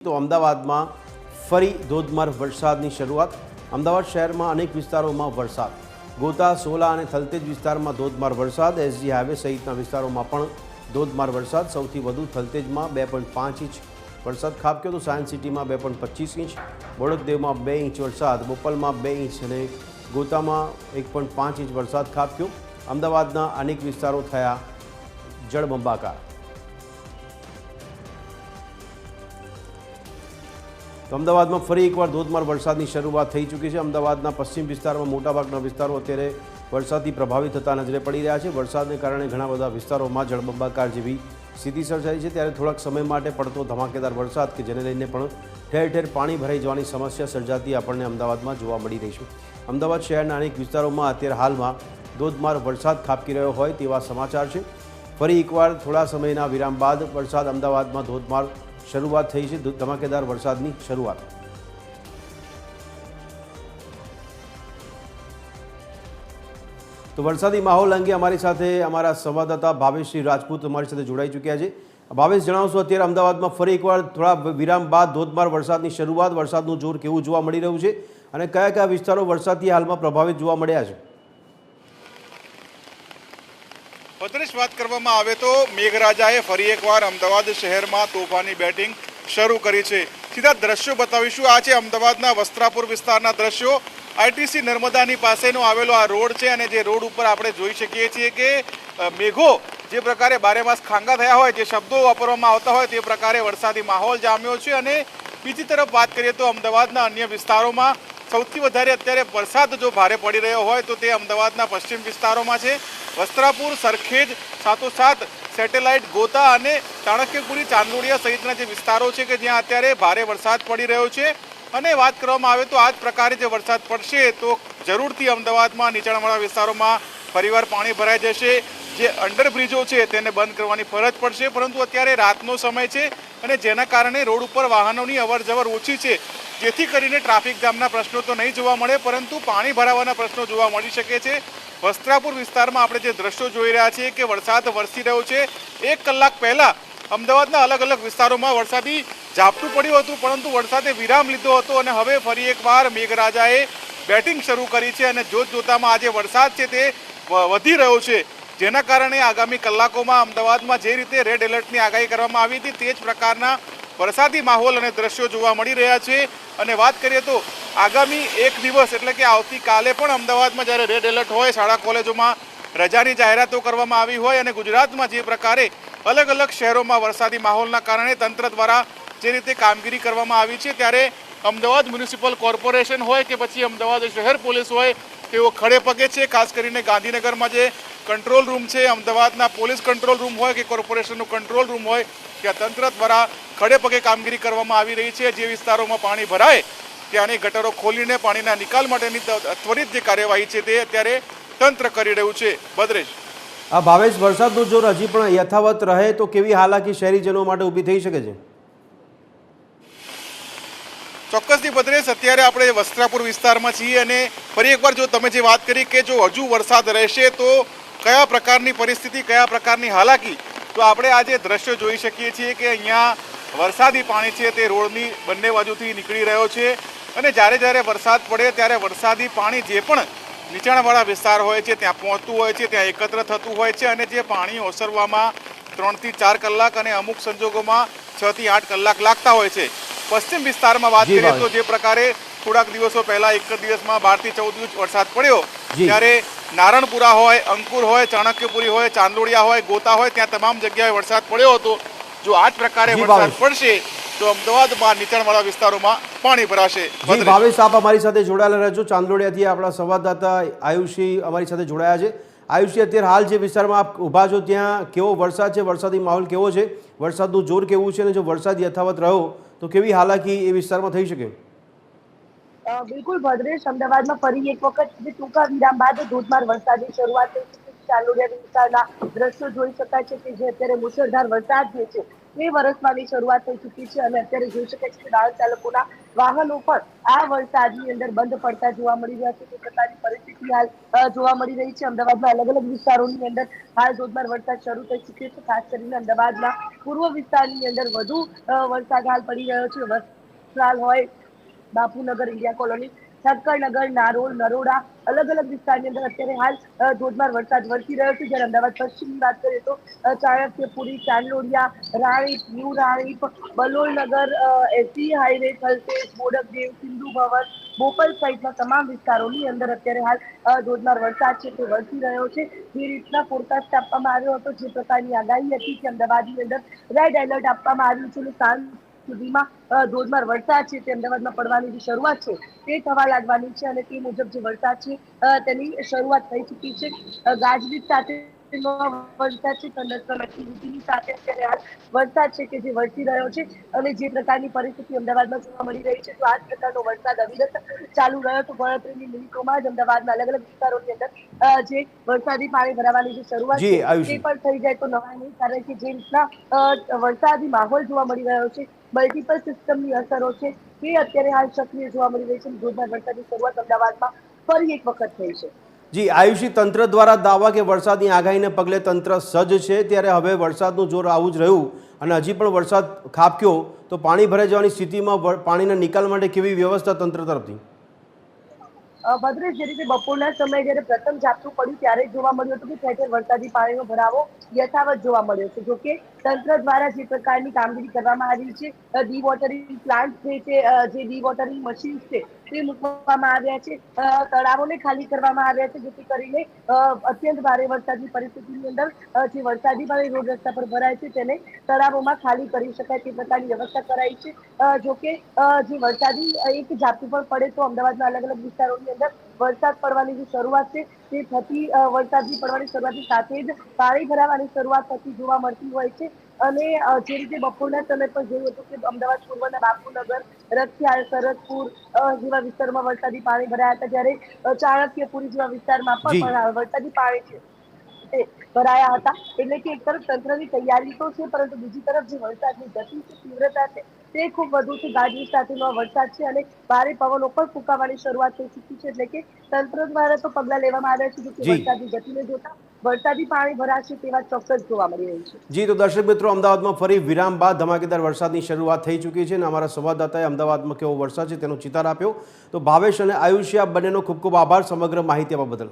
તો અમદાવાદમાં ફરી ધોધમાર વરસાદની શરૂઆત। અમદાવાદ શહેરમાં અનેક વિસ્તારોમાં વરસાદ। ગોતા, સોલા અને થલતેજ વિસ્તારમાં ધોધમાર વરસાદ। એસજી હાઈવે સહિતના વિસ્તારોમાં પણ ધોધમાર વરસાદ। સૌથી વધુ થલતેજમાં 2.5 ઇંચ વરસાદ ખાબક્યો તો સાયન્સ સિટીમાં 2.25 ઇંચ, બોડકદેવમાં 2 ઇંચ વરસાદ, બોપલમાં 2 ઇંચ અને ગોતામાં 1.5 ઇંચ વરસાદ ખાબક્યો। અમદાવાદના અનેક વિસ્તારો થયા જળબંબાકાર। તો અમદાવાદમાં ફરી એકવાર ધોધમાર વરસાદની શરૂઆત થઈ ચૂકી છે। અમદાવાદના પશ્ચિમ વિસ્તારમાં મોટાભાગના વિસ્તારો અત્યારે વરસાદથી પ્રભાવિત થતા નજરે પડી રહ્યા છે। વરસાદને કારણે ઘણા બધા વિસ્તારોમાં જળબંબાકાર જેવી સ્થિતિ સર્જાઈ છે। ત્યારે થોડાક સમય માટે પડતો ધમાકેદાર વરસાદ કે જેને લઈને પણ ઠેર ઠેર પાણી ભરાઈ જવાની સમસ્યા સર્જાતી આપણને અમદાવાદમાં જોવા મળી રહી છે। અમદાવાદ શહેરના અનેક વિસ્તારોમાં અત્યારે હાલમાં ધોધમાર વરસાદ ખાબકી રહ્યો હોય તેવા સમાચાર છે। ફરી એકવાર થોડા સમયના વિરામ બાદ વરસાદ અમદાવાદમાં ધોધમાર શરૂઆત થઈ છે। ધમાકેદાર વરસાદની શરૂઆત। તો વરસાદી માહોલ અંગે અમારી સાથે અમારા સંવાદદાતા ભાવેશજી રાજપૂત અમારી સાથે જોડાઈ ચૂક્યા છે। ભાવેશ, જણાવશો અત્યારે અમદાવાદમાં ફરી એકવાર થોડા વિરામ બાદ ધોધમાર વરસાદની શરૂઆત, વરસાદનું જોર કેવું જોવા મળી રહ્યું છે અને કયા કયા વિસ્તારો વરસાદથી હાલમાં પ્રભાવિત જોવા મળ્યા છે? ભદ્રેશ, વાત કરવામાં આવે તો મેઘરાજાએ ફરી એકવાર અમદાવાદ શહેરમાં તોફાની બેટિંગ શરૂ કરી છે। સીધા દ્રશ્યો બતાવીશું। આ છે અમદાવાદના વસ્ત્રાપુર વિસ્તારના દ્રશ્યો। આઈટીસી નર્મદાની પાસેનો આવેલો આ રોડ છે અને જે રોડ ઉપર આપણે જોઈ શકીએ છીએ કે મેઘો જે પ્રકારે બારેમાસ ખાંગા થયા હોય, જે શબ્દો વાપરવામાં આવતા હોય તે પ્રકારે વરસાદી માહોલ જામ્યો છે। અને બીજી તરફ વાત કરીએ તો અમદાવાદના અન્ય વિસ્તારોમાં સૌથી વધારે અત્યારે વરસાદ જો ભારે પડી રહ્યો હોય તો તે અમદાવાદના પશ્ચિમ વિસ્તારોમાં છે। વસ્ત્રાપુર, સરખેજ, સાથોસાથ સેટેલાઇટ, ગોતા અને ચાણક્યપુરી, ચાંદલોડિયા સહિતના જે વિસ્તારો છે કે જ્યાં અત્યારે ભારે વરસાદ પડી રહ્યો છે। અને વાત કરવામાં આવે તો આ જ પ્રકારે જે વરસાદ પડશે તો જરૂરથી અમદાવાદમાં નીચાણવાળા વિસ્તારોમાં ફરીવાર પાણી ભરાઈ જશે। જે અંડરબ્રિજો છે તેને બંધ કરવાની ફરજ પડશે, પરંતુ અત્યારે રાતનો સમય છે અને જેના કારણે રોડ ઉપર વાહનોની અવરજવર ઓછી છે, જેથી કરીને ટ્રાફિક જામના પ્રશ્નો તો નહીં જોવા મળે પરંતુ પાણી ભરાવાના પ્રશ્નો જોવા મળી શકે છે। વસ્ત્રાપુર વિસ્તારમાં આપણે જે દ્રશ્યો જોઈ રહ્યા છીએ કે વરસાદ વરસી રહ્યો છે। 1 કલાક પહેલા અમદાવાદના અલગ અલગ વિસ્તારોમાં વરસાદી ઝાપટું પડ્યું હતું, પરંતુ વરસાદે વિરામ લીધો હતો અને હવે ફરી એકવાર મેઘરાજાએ બેટિંગ શરૂ કરી છે અને જોતજોતામાં આજે વરસાદ છે તે વધી રહ્યો છે, જેના કારણે આગામી કલાકોમાં અમદાવાદમાં જે રીતે રેડ એલર્ટની આગાહી કરવામાં આવી હતી તે જ પ્રકારના વરસાદી માહોલ અને દ્રશ્યો જોવા મળી રહ્યા છે। અને વાત કરીએ તો આગામી એક દિવસ એટલે કે આવતીકાલે પણ અમદાવાદમાં જ્યારે રેડ એલર્ટ હોય, શાળા કોલેજોમાં રજાની જાહેરાતો કરવામાં આવી હોય અને ગુજરાતમાં જે પ્રકારે અલગ અલગ શહેરોમાં વરસાદી માહોલના કારણે તંત્ર દ્વારા જે રીતે કામગીરી કરવામાં આવી છે, ત્યારે અમદાવાદ મ્યુનિસિપલ કોર્પોરેશન હોય કે પછી અમદાવાદ શહેર પોલીસ હોય તેઓ ખડે પગે છે। ખાસ કરીને ગાંધીનગરમાં જે કંટ્રોલ રૂમ છે, અમદાવાદના પોલીસ કંટ્રોલ રૂમ હોય કે કોર્પોરેશનનું કંટ્રોલ રૂમ હોય, ત્યાં તંત્ર દ્વારા ખડે પગે કામગીરી કરવામાં આવી રહી છે। જે વિસ્તારોમાં પાણી ભરાય ત્યાંની ગટરો ખોલીને પાણીના નિકાલ માટેની ત્વરિત જે કાર્યવાહી છે તે અત્યારે તંત્ર કરી રહ્યું છે। ભદ્રેશ, આ ભાવેશ, વરસાદનું જોર હજી પણ યથાવત રહે તો કેવી હાલાકી શહેરીજનો માટે ઊભી થઈ શકે છે? ચોક્કસથી ભદ્રેશ, અત્યારે આપણે વસ્ત્રાપુર વિસ્તારમાં છીએ અને ફરી એકવાર જો તમે જે વાત કરી કે જો હજુ વરસાદ રહેશે તો કયા પ્રકારની પરિસ્થિતિ, કયા પ્રકારની હાલાકી, તો આપણે આજે દ્રશ્યો જોઈ શકીએ છીએ કે અહીંયા વરસાદી પાણી છે તે રોડની બંને બાજુથી નીકળી રહ્યો છે અને જ્યારે જ્યારે વરસાદ પડે ત્યારે વરસાદી પાણી જે પણ નીચાણવાળા વિસ્તાર હોય છે ત્યાં પહોંચતું હોય છે, ત્યાં એકત્ર થતું હોય છે અને જે પાણી ઓસરવામાં 3 થી 4 કલાક અને અમુક સંજોગોમાં 6 થી 8 કલાક લાગતા હોય છે। પશ્ચિમ વિસ્તારમાં વાત કરીએ તો જે પ્રકારે થોડાક દિવસો પહેલા એક દિવસમાં 12 થી 14 ઇંચ વરસાદ પડ્યો, ત્યારે નારણપુરા હોય, અંકુર હોય, ચાણક્યપુરી હોય, ચાંદલોડિયા હોય, ગોતા હોય, ત્યાં તમામ જગ્યાએ વરસાદ પડ્યો હતો। જો આ જ પ્રકારે વરસાદ પડશે તો અમદાવાદમાં નીચાણવાળા વિસ્તારોમાં પાણી ભરાશે। ભાવેશ, આપ અમારી સાથે જોડાયેલા રહેજો। ચાંદલોડિયાથી આપણા સંવાદદાતા આયુષી અમારી સાથે જોડાયા છે। આયુષી, અત્યારે હાલ જે વિસ્તારમાં આપ ઊભા છો ત્યાં કેવો વરસાદ છે, વરસાદી માહોલ કેવો છે, વરસાદનું જોર કેવું છે અને જો વરસાદ યથાવત રહ્યો તો કેવી હાલાકી એ વિસ્તારમાં થઈ શકે? બિલકુલ ભદ્રેશ, અમદાવાદમાં ફરી એક વખત ટૂંકા વિરામ બાદ ધોધમાર વરસાદની શરૂઆત થઈ છે। ચાંદલોડિયા વિસ્તારના દ્રશ્યો જોઈ શકાય છે કે જે અત્યારે મુશળધાર વરસાદ જે છે તે વરસવાની શરૂઆત થઈ ચૂકી છે અને અત્યારે જોઈ શકાય છે કે વાહન ચાલકોના વાહનો પણ આ વરસાદની અંદર બંધ પડતા જોવા મળી રહ્યા છે. તે પ્રકારની પરિસ્થિતિ હાલ જોવા મળી રહી છે. અમદાવાદના અલગ અલગ વિસ્તારોની અંદર હાલ ધોધમાર વરસાદ શરૂ થઈ ચૂક્યો છે. ખાસ કરીને અમદાવાદના પૂર્વ વિસ્તારની અંદર વધુ વરસાદ હાલ પડી રહ્યો છે. વસ્ત્રાલ હોય, બાપુનગર, ઇન્ડિયા કોલોની, ઠક્કરનગર, નારોલ, નરોડા, અલગ અલગ વિસ્તારની અંદર અત્યારે હાલ ધોધમાર વરસાદ વરસી રહ્યો છે. જ્યારે અમદાવાદ પશ્ચિમની વાત કરીએ તો ચાણક્યપુરી, ચાંદલોડિયા, રાણીપ, ન્યૂ રાણીપ, બલોલનગર, એસી હાઈવે, થલતેજ, બોડકદેવ, સિંધુ ભવન, બોપલ સહિતના તમામ વિસ્તારોની અંદર અત્યારે હાલ ધોધમાર વરસાદ છે તે વરસી રહ્યો છે. જે રીતના ફોરકાસ્ટ આપવામાં આવ્યો હતો, જે પ્રકારની આગાહી હતી કે અમદાવાદની અંદર રેડ એલર્ટ આપવામાં આવ્યું છે અને સાંજ સુધીમાં ધોધમાર વરસાદ છે તે અમદાવાદમાં પડવાની જે શરૂઆત છે તે થવા લાગવાની છે અને તે મુજબ જે વરસાદ છે તેની શરૂઆત થઈ ચૂકી છે. ગાજવીજ સાથે વરસાદ છે, થંડરસ્ટોર્મ એક્ટિવિટીની સાથે અત્યારે હાલ વરસાદ છે કે જે વરસી રહ્યો છે અને જે પ્રકારની પરિસ્થિતિ અમદાવાદમાં જોવા મળી રહી છે, તો આ જ પ્રકારનો વરસાદ અવિરત ચાલુ રહ્યો તો ગણતરીની મિનિટોમાં જ અમદાવાદના અલગ અલગ વિસ્તારોની અંદર જે વરસાદી પાણી ભરાવાની જે શરૂઆત જી છે તે આયુષી, પણ થઈ જાય તો નવાઈ નહીં, કારણ કે જે રીતના વરસાદી માહોલ જોવા મળી રહ્યો છે, મલ્ટિપલ સિસ્ટમની અસરો છે તે અત્યારે હાલ સક્રિય જોવા મળી રહી છે. જોરદાર વરસાદની શરૂઆત અમદાવાદમાં ફરી એક વખત થઈ છે. જી આયુષી, તંત્ર દ્વારા દાવા કે વરસાદની આગાહીને પગલે તંત્ર સજ્જ છે, ત્યારે હવે વરસાદનું જોર આવું જ રહ્યું અને હજી પણ વરસાદ ખાબક્યો તો પાણી ભરાઈ જવાની સ્થિતિમાં પાણીના નિકાલ માટે કેવી વ્યવસ્થા તંત્ર તરફથી? ભદ્રેશ, જે રીતે બપોરના સમયે જયારે પ્રથમ ઝાપટું પડ્યું ત્યારે જોવા મળ્યું હતું કે ઠેર ઠેર વરસાદી પાણીનો ભરાવો યથાવત જોવા મળ્યો છે. જોકે તંત્ર દ્વારા જે પ્રકારની કામગીરી કરવામાં આવી છે, ડી વોટરિંગ પ્લાન્ટ છે, જે ડી વોટરિંગ મશીન છે તે મૂકવામાં આવ્યા છે, તળાવોને ખાલી કરવામાં આવ્યા છે, જેથી કરીને અત્યંત ભારે વરસાદની પરિસ્થિતિની અંદર જે વરસાદી પાણી રોડ રસ્તા પર ભરાય છે તેને તળાવોમાં ખાલી કરી શકાય તે પ્રકારની વ્યવસ્થા કરાઈ છે. જોકે જે વરસાદી એક ઝાપટું પણ પડે તો અમદાવાદના અલગ અલગ વિસ્તારોની અંદર વરસાદ પડવાની જે શરૂઆત છે તે થતી વરસાદની પડવાની શરૂઆતની સાથે જ પાણી ભરાવાની શરૂઆત થતી જોવા મળતી હોય છે. અને જે રીતે બપોરના સમય પર જોયું હતું કે અમદાવાદ પૂર્વના બાપુનગર, રખિયાલ, સરસપુર જેવા વિસ્તારોમાં વરસાદી પાણી ભરાયા હતા, જ્યારે ચાણક્યપુરી જેવા વિસ્તારમાં જી પણ વરસાદી પાણી છે તે ભરાયા હતા. એટલે કે એક તરફ તંત્રની તૈયારી તો છે, પરંતુ બીજી તરફ જે વરસાદની ગતિ છે, તીવ્રતા છે તે ખૂબ વધુ છે. ગાજવીજ સાથેનો વરસાદ છે અને ભારે પવનો પણ ફૂંકાવાની શરૂઆત થઈ ચૂકી છે. એટલે કે તંત્ર દ્વારા તો પગલા લેવામાં આવ્યા છે, જોકે જી વરસાદની ગતિને જોતા વરસાદી પાણી ભરાશે તેવા ચોક્કસ જોવા મળી રહ્યું છે. જી, તો દર્શક મિત્રો, અમદાવાદમાં ફરી વિરામ બાદ ધમાકેદાર વરસાદની શરૂઆત થઈ ચૂકી છે અને અમારા સંવાદદાતાએ અમદાવાદમાં કેવો વરસાદ છે તેનો ચિતાર આપ્યો. તો ભાવેશ અને આયુષ્ય, આપ બંનેનો ખૂબ ખૂબ આભાર સમગ્ર માહિતી આપવા બદલ.